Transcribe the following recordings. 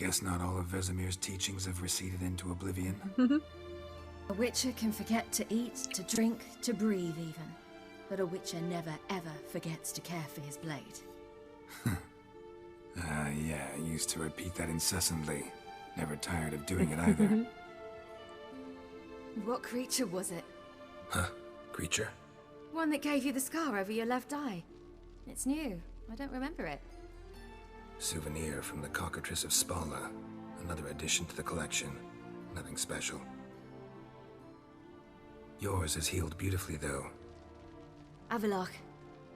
Guess not all of Vesemir's teachings have receded into oblivion. A witcher can forget to eat, to drink, to breathe even. But a witcher never ever forgets to care for his blade. Yeah, I used to repeat that incessantly. Never tired of doing it either. What creature was it? Huh? Creature? One that gave you the scar over your left eye. It's new. I don't remember it. Souvenir from the cockatrice of Spala. Another addition to the collection. Nothing special. Yours is healed beautifully, though. Avallac'h.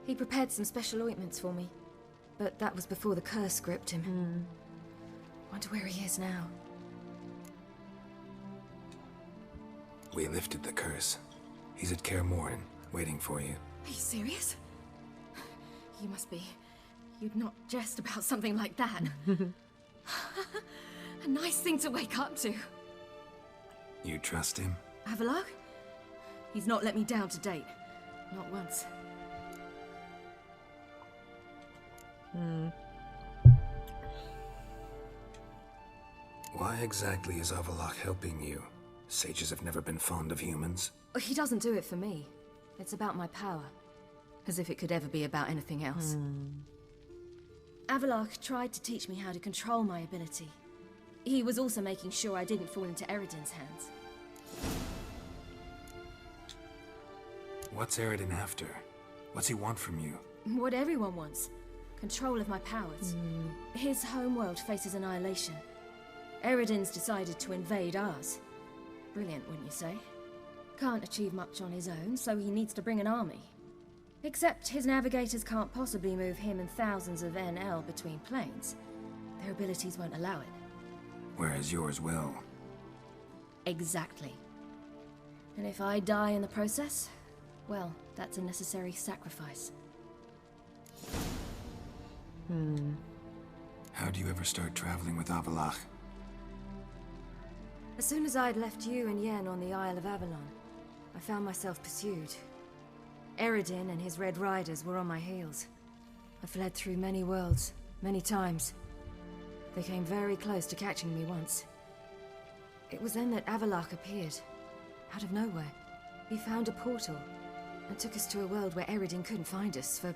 He prepared some special ointments for me. But that was before the curse gripped him. Wonder where he is now. We lifted the curse. He's at Kaer Morhen, waiting for you. Are you serious? You must be. You'd not jest about something like that. A nice thing to wake up to. You trust him? Avallac'h? He's not let me down to date. Not once. Why exactly is Avallac'h helping you? Sages have never been fond of humans. He doesn't do it for me. It's about my power. As if it could ever be about anything else. Avallac'h tried to teach me how to control my ability. He was also making sure I didn't fall into Eredin's hands. What's Eredin after? What's he want from you? What everyone wants. Control of my powers. His homeworld faces annihilation. Eredin's decided to invade ours. Brilliant, wouldn't you say? Can't achieve much on his own, so he needs to bring an army. Except his navigators can't possibly move him and thousands of NL between planes. Their abilities won't allow it. Whereas yours will. Exactly. And if I die in the process, well, that's a necessary sacrifice. How do you ever start traveling with Avallac'h? As soon as I'd left you and Yen on the Isle of Avalon, I found myself pursued. Eredin and his Red Riders were on my heels. I fled through many worlds, many times. They came very close to catching me once. It was then that Avallac'h appeared, out of nowhere. He found a portal, and took us to a world where Eredin couldn't find us for,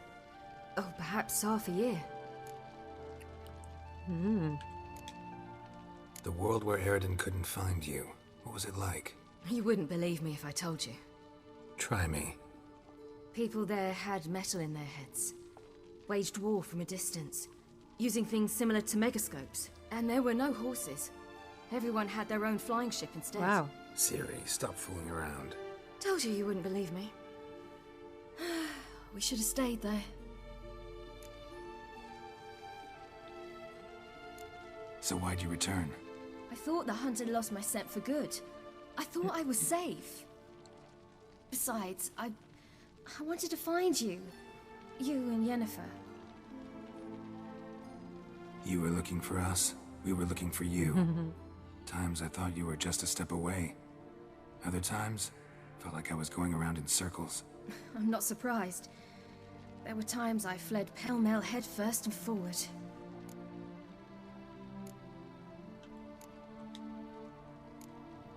perhaps half a year. The world where Eredin couldn't find you. What was it like? You wouldn't believe me if I told you. Try me. People there had metal in their heads. Waged war from a distance, using things similar to megascopes. And there were no horses. Everyone had their own flying ship instead. Wow. Ciri, stop fooling around. Told you wouldn't believe me. We should have stayed there. So why'd you return? I thought the hunt had lost my scent for good. I thought I was safe. Besides, I wanted to find you. You and Yennefer. You were looking for us. We were looking for you. Times I thought you were just a step away. Other times, felt like I was going around in circles. I'm not surprised. There were times I fled pell-mell headfirst and forward.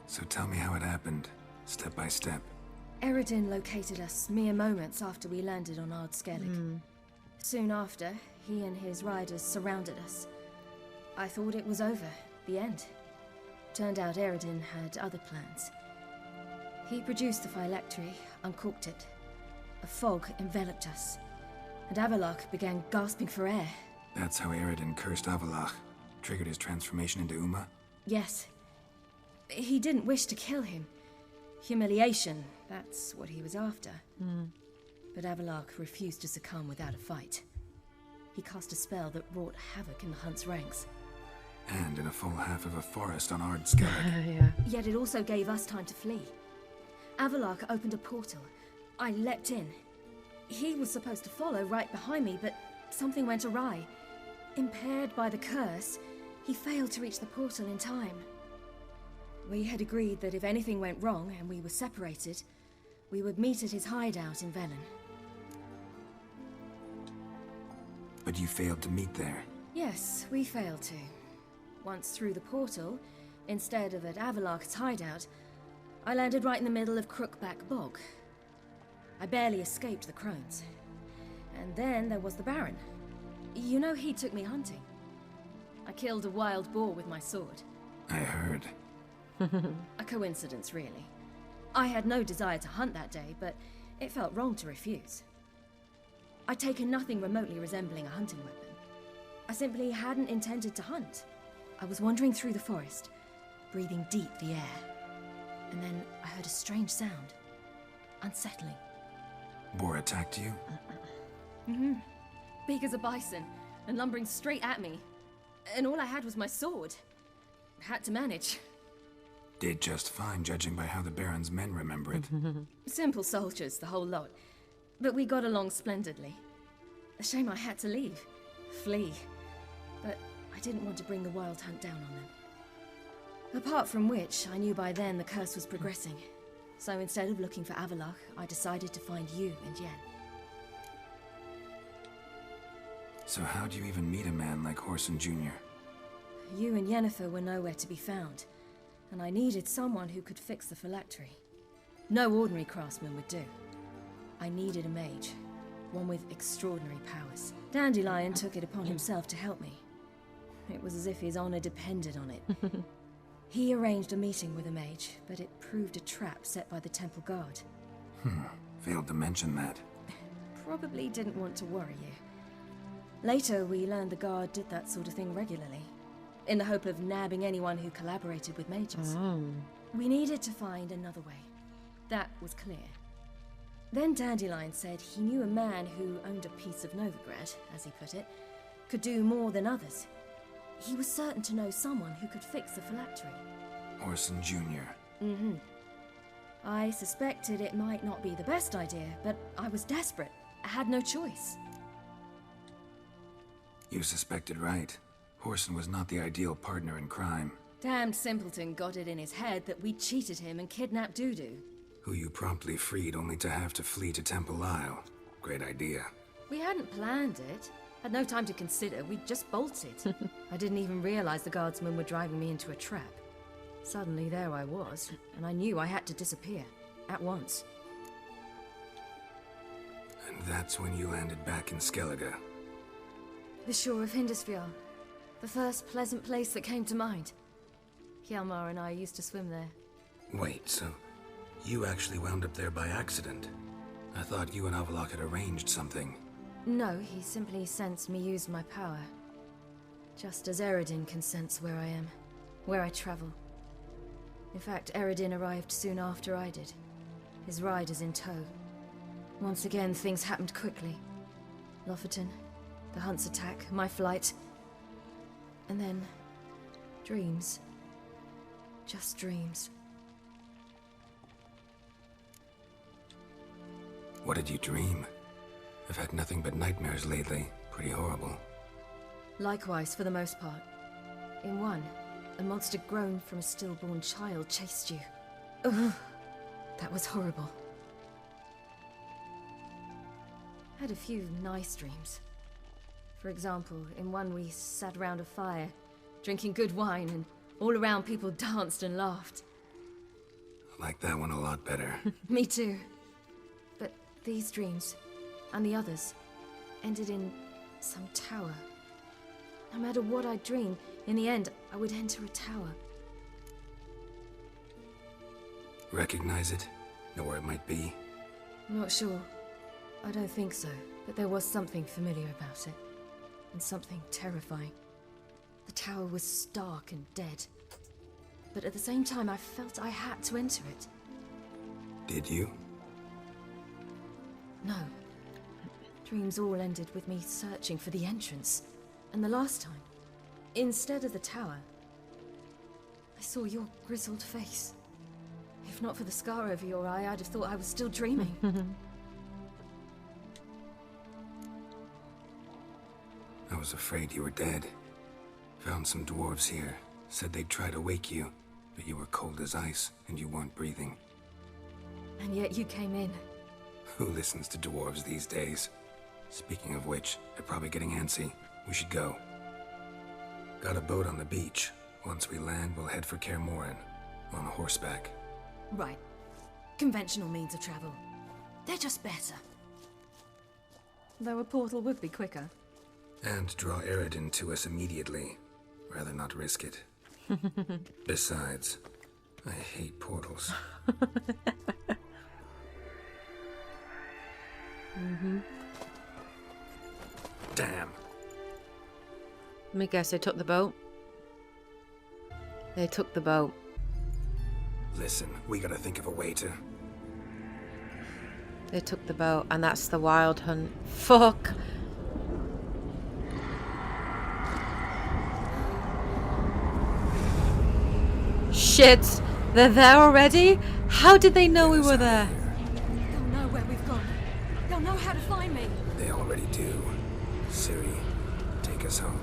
So tell me how it happened, step by step. Eredin located us mere moments after we landed on Ard Skellige. Soon after, he and his riders surrounded us. I thought it was over, the end. Turned out Eredin had other plans. He produced the phylactery, uncorked it. A fog enveloped us, and Avallac'h began gasping for air. That's how Eredin cursed Avallac'h, triggered his transformation into Uma? Yes. He didn't wish to kill him. Humiliation, that's what he was after. But Avallac'h refused to succumb without a fight. He cast a spell that wrought havoc in the hunt's ranks. And in a full half of a forest on Ard Skellige. Yeah. Yet it also gave us time to flee. Avallac'h opened a portal. I leapt in. He was supposed to follow right behind me, but something went awry. Impaired by the curse, he failed to reach the portal in time. We had agreed that if anything went wrong and we were separated, we would meet at his hideout in Velen. But you failed to meet there. Yes, we failed to. once through the portal, instead of at Avalok's hideout, I landed right in the middle of Crookback Bog. I barely escaped the crones. And then there was the Baron. You know, he took me hunting. I killed a wild boar with my sword. I heard. A coincidence, really. I had no desire to hunt that day, but it felt wrong to refuse. I'd taken nothing remotely resembling a hunting weapon. I simply hadn't intended to hunt. I was wandering through the forest, breathing deep the air. And then I heard a strange sound. Unsettling. Boar attacked you? Big as a bison, and lumbering straight at me. And all I had was my sword. Had to manage. Did just fine, judging by how the Baron's men remember it. Simple soldiers, the whole lot. But we got along splendidly. A shame I had to leave. Flee. But I didn't want to bring the wild hunt down on them. Apart from which, I knew by then the curse was progressing. So instead of looking for Avalok, I decided to find you and Yen. So how'd you even meet a man like Whoreson Jr.? You and Yennefer were nowhere to be found, and I needed someone who could fix the phylactery. No ordinary craftsman would do. I needed a mage, one with extraordinary powers. Dandelion took it upon himself to help me. It was as if his honor depended on it. He arranged a meeting with a mage, but it proved a trap set by the temple guard. Failed to mention that. Probably didn't want to worry you. Later, we learned the guard did that sort of thing regularly, in the hope of nabbing anyone who collaborated with mages. We needed to find another way. That was clear. Then Dandelion said he knew a man who owned a piece of Novigrad, as he put it, could do more than others. He was certain to know someone who could fix the phylactery. Whoreson Jr. I suspected it might not be the best idea, but I was desperate. I had no choice. You suspected right. Whoreson was not the ideal partner in crime. Damned simpleton got it in his head that we cheated him and kidnapped Dudu. Who you promptly freed only to have to flee to Temple Isle. Great idea. We hadn't planned it. Had no time to consider. We just bolted. I didn't even realize the guardsmen were driving me into a trap. Suddenly there I was, and I knew I had to disappear. At once. And that's when you landed back in Skellige. The shore of Hindisfjall. The first pleasant place that came to mind. Hjalmar and I used to swim there. Wait, so you actually wound up there by accident? I thought you and Avalok had arranged something. No, he simply sensed me use my power. Just as Eredin can sense where I am, where I travel. In fact, Eredin arrived soon after I did. His riders in tow. Once again, things happened quickly. Lofoten, the hunt's attack, my flight. And then, dreams. Just dreams. What did you dream? I've had nothing but nightmares lately. Pretty horrible. Likewise, for the most part. In one, a monster grown from a stillborn child chased you. Ugh, that was horrible. I had a few nice dreams. For example, in one we sat around a fire, drinking good wine, and all around people danced and laughed. I like that one a lot better. Me too. But these dreams, and the others, ended in some tower. No matter what I dreamed, in the end, I would enter a tower. Recognize it? Know where it might be? Not sure. I don't think so, but there was something familiar about it. And something terrifying. The tower was stark and dead. But at the same time, I felt I had to enter it. Did you? No. Dreams all ended with me searching for the entrance. And the last time, instead of the tower, I saw your grizzled face. If not for the scar over your eye, I'd have thought I was still dreaming. I was afraid you were dead. Found some dwarves here. Said they'd try to wake you, but you were cold as ice, and you weren't breathing. And yet you came in. Who listens to dwarves these days? Speaking of which, they're probably getting antsy. We should go. Got a boat on the beach. Once we land, we'll head for Kaer on horseback. Right. Conventional means of travel. They're just better. Though a portal would be quicker. And draw Eredin to us immediately. Rather not risk it. Besides, I hate portals. Damn. Let me guess, they took the boat? They took the boat. Listen, we gotta think of a way to... They took the boat, and that's the wild hunt. Fuck! Shit! They're there already? How did they know we were there? They'll know where we've gone. They'll know how to find me. They already do. Ciri, take us home.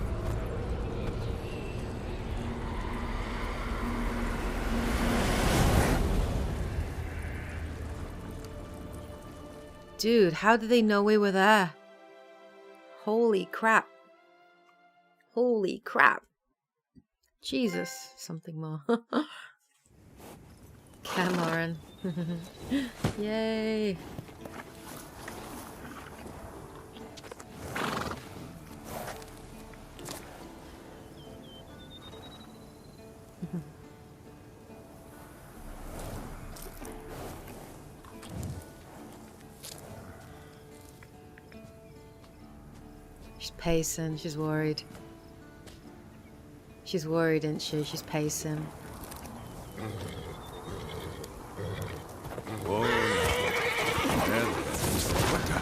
Dude, how did they know we were there? Holy crap. Holy crap. Jesus. Something more. Cameron. Yay. She's pacing, she's worried. She's worried, isn't she? She's pacing. Whoa. What the?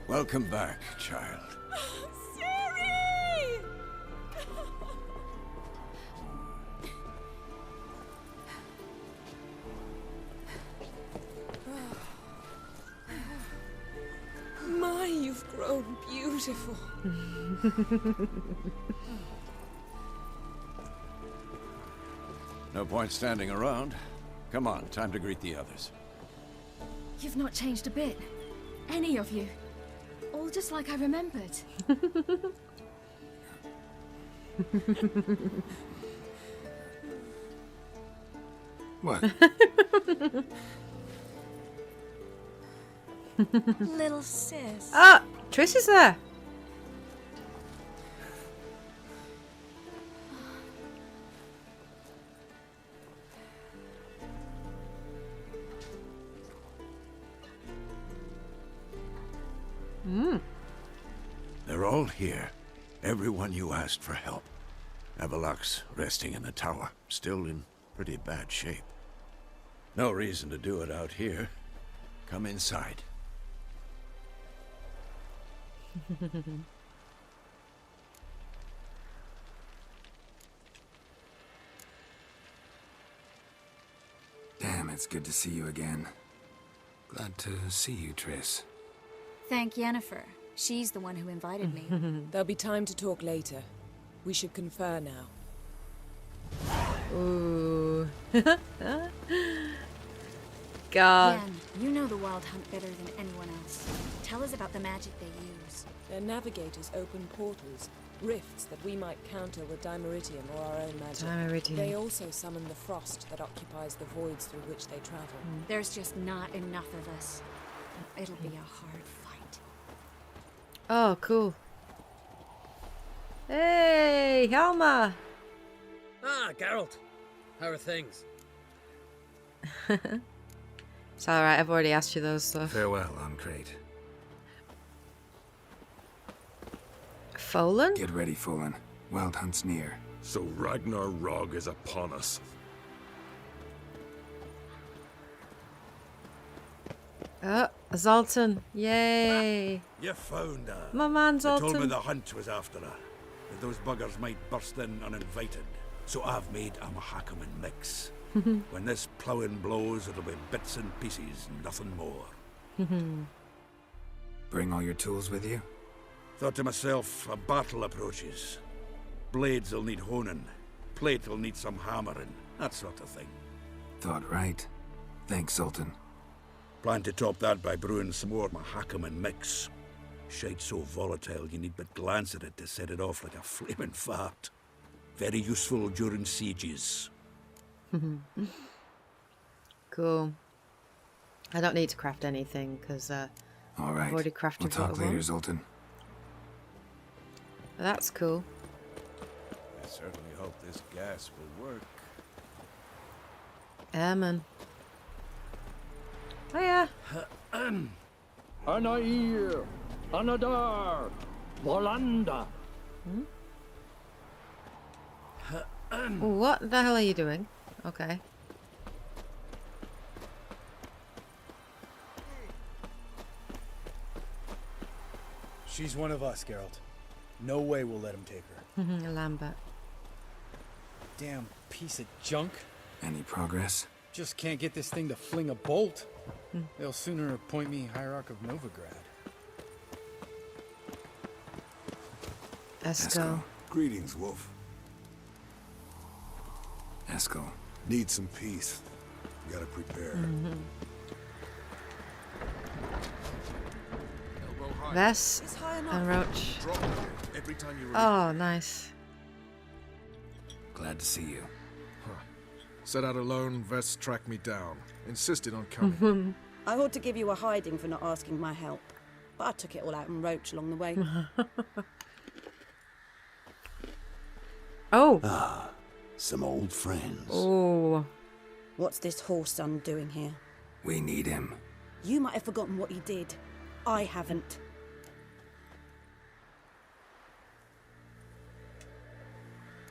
Welcome back, child. Ciri! My, you've grown beautiful. No point standing around. Come on, time to greet the others. You've not changed a bit. Any of you. All just like I remembered. What? Little sis. Ah! Triss is there! They're all here. Everyone you asked for help. Avalok's resting in the tower, still in pretty bad shape. No reason to do it out here. Come inside. Damn, it's good to see you again. Glad to see you, Triss. Thank Yennefer. She's the one who invited me. There'll be time to talk later. We should confer now. Ooh. God. Yen, you know the Wild Hunt better than anyone else. Tell us about the magic they use. Their navigators open portals, rifts that we might counter with Dimeritium or our own magic. Dimeritium. They also summon the frost that occupies the voids through which they travel. There's just not enough of us. It'll be a hard fight. Oh, cool. Hey, Helma! Ah, Geralt. How are things? It's alright, I've already asked you those stuff. Farewell, Ancrate. Folan? Get ready, Folan. Wild Hunt's near. So Ragnar Rog is upon us. Zoltan. Yay. You found her. My man They told me Zoltan. the hunt was after her. That those buggers might burst in uninvited. So I've made a Mahakaman mix. When this ploughing blows, it'll be bits and pieces, nothing more. Bring all your tools with you? Thought to myself, a battle approaches. Blades will need honing. Plate will need some hammering. That sort of thing. Thought right. Thanks, Sultan. Plan to top that by brewing some more Mahakaman mix. Shite so volatile you need but glance at it to set it off like a flaming fart. Very useful during sieges. Cool. I don't need to craft anything because All right. I've already crafted We'll talk what I later, want. Zoltan. That's cool. I certainly hope this gas will work. Man. Oh yeah. Anair, Anadar, Volanda. What the hell are you doing? Okay. She's one of us, Geralt. No way we'll let him take her. Lambert. Damn piece of junk. Any progress? Just can't get this thing to fling a bolt. They'll sooner appoint me Hierarch of Novigrad. Esco. Greetings, Wolf. Eskel. Need some peace. Gotta prepare. Vess and Roach. Every time you Oh, nice. Glad to see you. Set out alone, Vest tracked me down. Insisted on coming. I ought to give you a hiding for not asking my help, but I took it all out in Roach along the way. Oh. Ah, some old friends. Oh. What's this horse son doing here? We need him. You might have forgotten what he did. I haven't.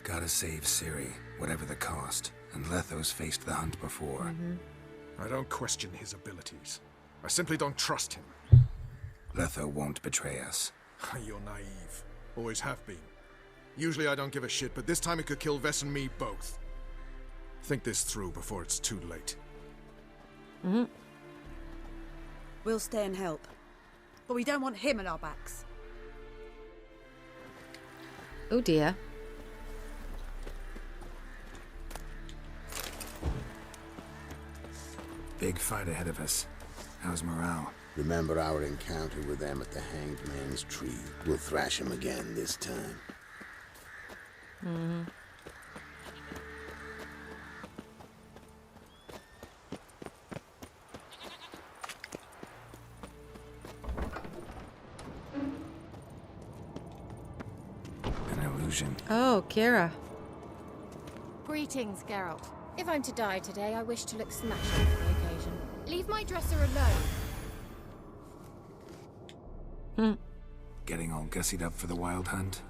Gotta save Ciri, whatever the cost. And Letho's faced the hunt before. I don't question his abilities. I simply don't trust him. Letho won't betray us. You're naive. Always have been. Usually I don't give a shit, but this time it could kill Vess and me both. Think this through before it's too late. We'll stay and help. But we don't want him at our backs. Oh dear. Big fight ahead of us. How's morale? Remember our encounter with them at the Hanged Man's Tree. We'll thrash him again this time. An illusion. Oh, Kira. Greetings, Geralt. If I'm to die today, I wish to look smashing for the occasion. Leave my dresser alone. Getting all gussied up for the wild hunt?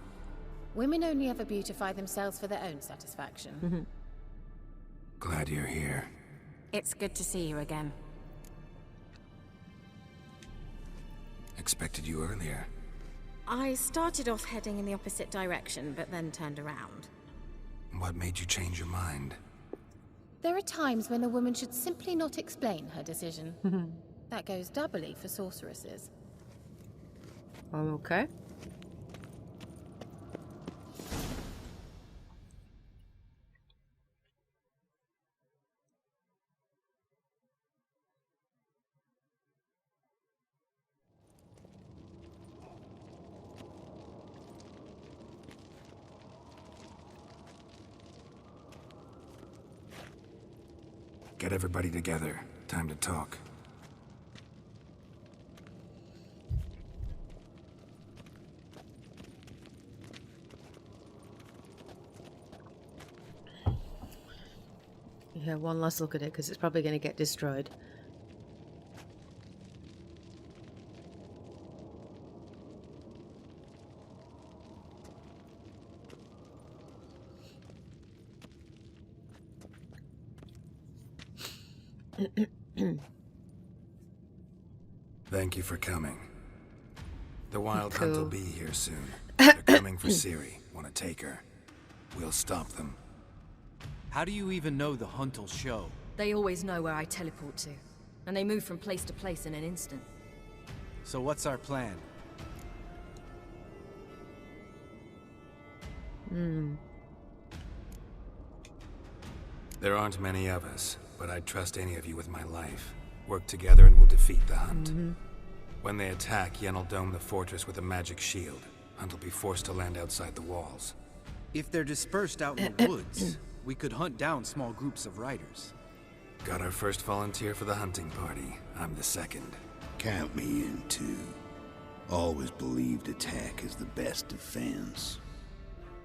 Women only ever beautify themselves for their own satisfaction. Glad you're here. It's good to see you again. Expected you earlier. I started off heading in the opposite direction, but then turned around. What made you change your mind? There are times when a woman should simply not explain her decision. That goes doubly for sorceresses. Okay. Get everybody together. Time to talk. Yeah, one last look at it because it's probably going to get destroyed. Thank you for coming. The Wild Cool. Hunt will be here soon. They're coming for Ciri. Want to take her? We'll stop them. How do you even know the hunt will show? They always know where I teleport to, and they move from place to place in an instant. So what's our plan? There aren't many of us, but I'd trust any of you with my life. Work together and we'll defeat the Hunt. When they attack, Yen'll dome the fortress with a magic shield. Hunt will be forced to land outside the walls. If they're dispersed out in the woods, we could hunt down small groups of riders. Got our first volunteer for the hunting party. I'm the second. Count me in too. Always believed attack is the best defense.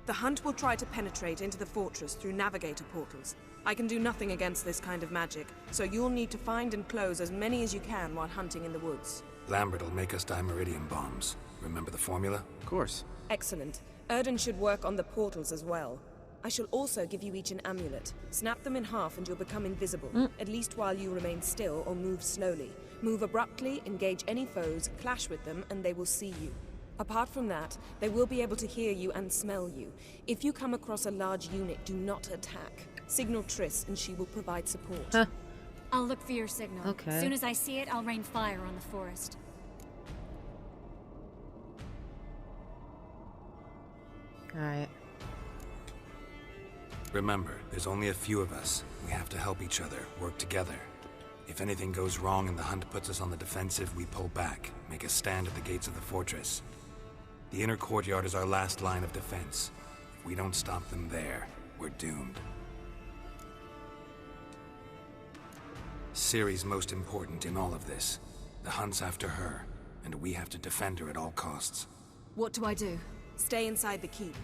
The Hunt will try to penetrate into the fortress through navigator portals. I can do nothing against this kind of magic, so you'll need to find and close as many as you can while hunting in the woods. Lambert will make us dimeridium bombs. Remember the formula? Of course. Excellent. Erden should work on the portals as well. I shall also give you each an amulet. Snap them in half and you'll become invisible, at least while you remain still or move slowly. Move abruptly, engage any foes, clash with them, and they will see you. Apart from that, they will be able to hear you and smell you. If you come across a large unit, do not attack. Signal Triss and she will provide support. I'll look for your signal. Okay. As soon as I see it, I'll rain fire on the forest. Alright. Remember, there's only a few of us. We have to help each other, work together. If anything goes wrong and the Hunt puts us on the defensive, we pull back, make a stand at the gates of the fortress. The inner courtyard is our last line of defense. If we don't stop them there, we're doomed. Ciri's most important in all of this. The Hunt's after her, and we have to defend her at all costs. What do I do? Stay inside the keep.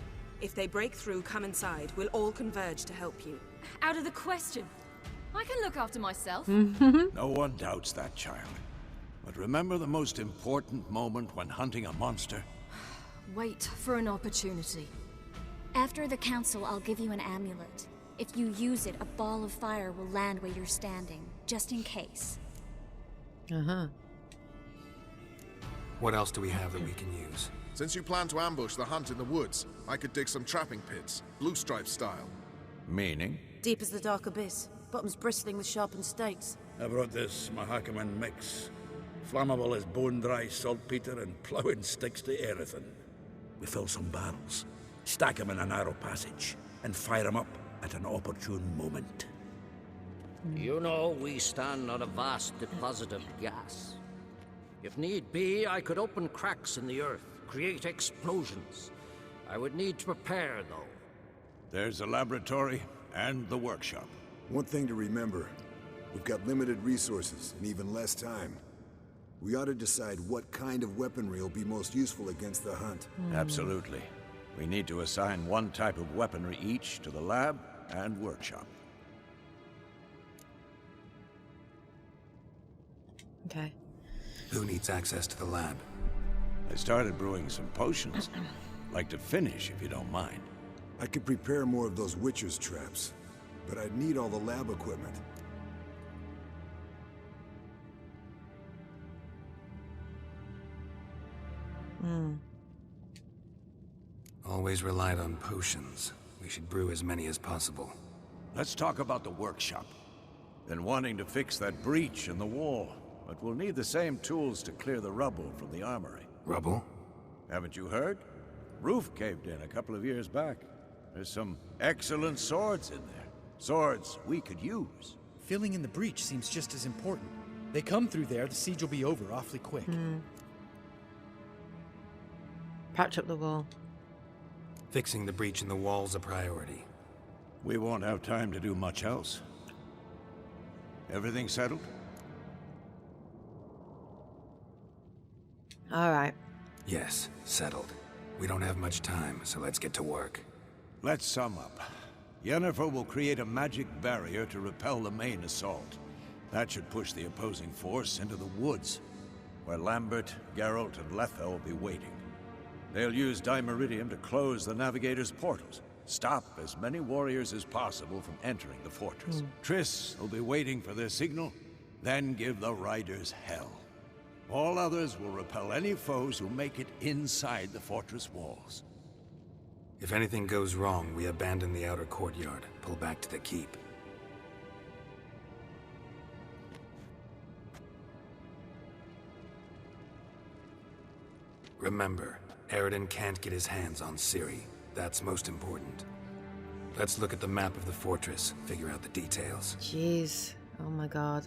If they break through, come inside. We'll all converge to help you. Out of the question. I can look after myself. No one doubts that, child. But remember the most important moment when hunting a monster? Wait for an opportunity. After the council, I'll give you an amulet. If you use it, a ball of fire will land where you're standing, just in case. What else do we have that we can use? Since you plan to ambush the Hunt in the woods, I could dig some trapping pits, blue stripe style. Meaning? Deep as the dark abyss, bottoms bristling with sharpened stakes. I brought this Mahakaman mix. Flammable as bone-dry saltpeter and ploughing sticks to everything. We fill some barrels, stack them in a narrow passage, and fire them up at an opportune moment. You know, we stand on a vast deposit of gas. If need be, I could open cracks in the earth, create explosions. I would need to prepare, though. There's the laboratory and the workshop. One thing to remember, we've got limited resources and even less time. We ought to decide what kind of weaponry will be most useful against the Hunt. Absolutely. We need to assign one type of weaponry each to the lab and workshop. Okay. Who needs access to the lab? I started brewing some potions. Like to finish, if you don't mind. I could prepare more of those Witcher's traps, but I'd need all the lab equipment. Always relied on potions. We should brew as many as possible. Let's talk about the workshop. Been wanting to fix that breach in the wall, but we'll need the same tools to clear the rubble from the armory. Rubble? Haven't you heard? Roof caved in a couple of years back. There's some excellent swords in there. Swords we could use. Filling in the breach seems just as important. They come through there, the siege will be over awfully quick. Patch up the wall. Fixing the breach in the wall's a priority. We won't have time to do much else. Everything settled? Alright. Yes, settled. We don't have much time, so let's get to work. Let's sum up. Yennefer will create a magic barrier to repel the main assault. That should push the opposing force into the woods, where Lambert, Geralt, and Letha will be waiting. They'll use dimeridium to close the navigator's portals, stop as many warriors as possible from entering the fortress. Triss will be waiting for their signal, then give the riders hell. All others will repel any foes who make it inside the fortress walls. If anything goes wrong, we abandon the outer courtyard, pull back to the keep. Remember, Eredin can't get his hands on Ciri. That's most important. Let's look at the map of the fortress, figure out the details. Jeez. Oh my god.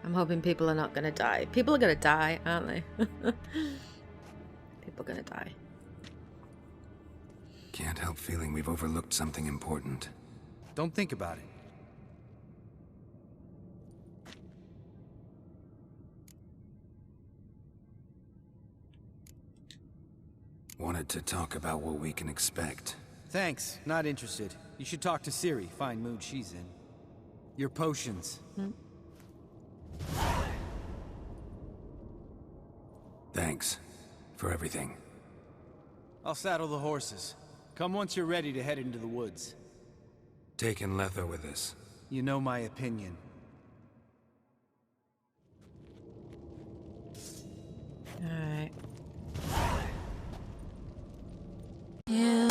I'm hoping people are not gonna die. People are gonna die, aren't they? People are gonna die. Can't help feeling we've overlooked something important. Don't think about it. Wanted to talk about what we can expect. Thanks, not interested. You should talk to Ciri, fine mood she's in. Your potions. Thanks for everything. I'll saddle the horses. Come once you're ready to head into the woods. Taking Letho with us. You know my opinion. Alright. Yeah.